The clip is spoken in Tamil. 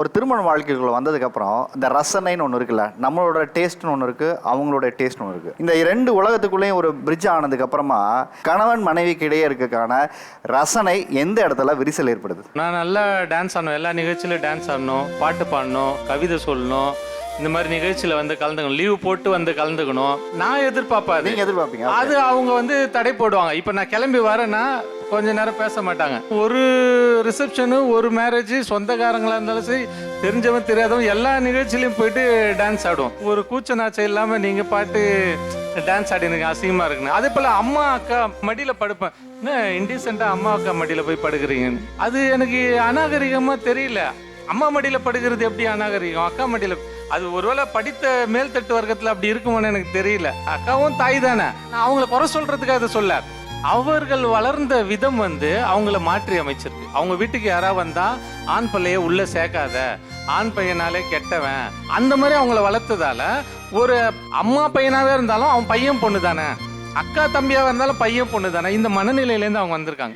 ஒரு திருமண வாழ்க்கைக்குள்ள வந்ததுக்கப்புறம் இந்த ரசனைன்னு ஒன்று இருக்குல்ல, நம்மளோட டேஸ்ட்னு ஒன்று இருக்குது, அவங்களோட டேஸ்ட்னு ஒன்று இருக்குது. இந்த இரண்டு உலகத்துக்குள்ளேயும் ஒரு பிரிட்ஜ் ஆனதுக்கப்புறமா கணவன் மனைவிக்கு இடையே இருக்கக்கான ரசனை எந்த இடத்துல விரிசல் ஏற்படுது? நான் நல்லா டான்ஸ் ஆடணும், எல்லா நிகழ்ச்சியிலும் டான்ஸ் ஆடணும், பாட்டு பாடணும், கவிதை சொல்லணும், இந்த மாதிரி நிகழ்ச்சியில் வந்து கலந்துக்கணும், லீவு போட்டு வந்து கலந்துக்கணும். நான் எதிர்பார்ப்பேன். நீங்கள் எதிர்பார்ப்பீங்க? அது அவங்க வந்து தடை போடுவாங்க. இப்போ நான் கிளம்பி வரேன்னா கொஞ்ச நேரம் பேச மாட்டாங்க. ஒரு ரிசப்ஷனு, ஒரு மேரேஜ், சொந்தக்காரங்களா இருந்தாலும் சரி, தெரிஞ்சவன் தெரியாதவன் எல்லா நிகழ்ச்சியிலையும் போயிட்டு டான்ஸ் ஆடுவோம். ஒரு கூச்ச நாச்சம் இல்லாமல் நீங்கள் பாட்டு டான்ஸ் ஆடினுங்க, அசிங்கமாக இருக்குன்னு. அதே போல் அம்மா அக்கா மடியில் படுப்பேன். என்ன இன்டீசெண்டாக அம்மா அக்கா மடியில் போய் படுக்கிறீங்கன்னு. அது எனக்கு அநாகரிகமாக தெரியல. அம்மா மடியில் படுக்கிறது எப்படி அநாகரிகம்? அக்கா மடியில் அது ஒருவேளை படித்த மேல்தட்டு வர்க்கத்தில் அப்படி இருக்குமான்னு எனக்கு தெரியல. அக்காவும் தாய் தானே. நான் அவங்கள குறை சொல்றதுக்காக அதை சொல்ல, அவர்கள் வளர்ந்த விதம் வந்து அவங்கள மாற்றி அமைச்சிருக்கு. அவங்க வீட்டுக்கு யாராவது வந்தா ஆண் பிள்ளைய உள்ள சேர்க்காத, ஆண் பையனாலே கெட்டவன், அந்த மாதிரி அவங்கள வளர்த்ததால ஒரு அம்மா பையனாவே இருந்தாலும் அவன் பையன் பொண்ணு தானே, அக்கா தம்பியாவே இருந்தாலும் பையன் பொண்ணு தானே, இந்த மனநிலையிலேருந்து அவங்க வந்திருக்காங்க.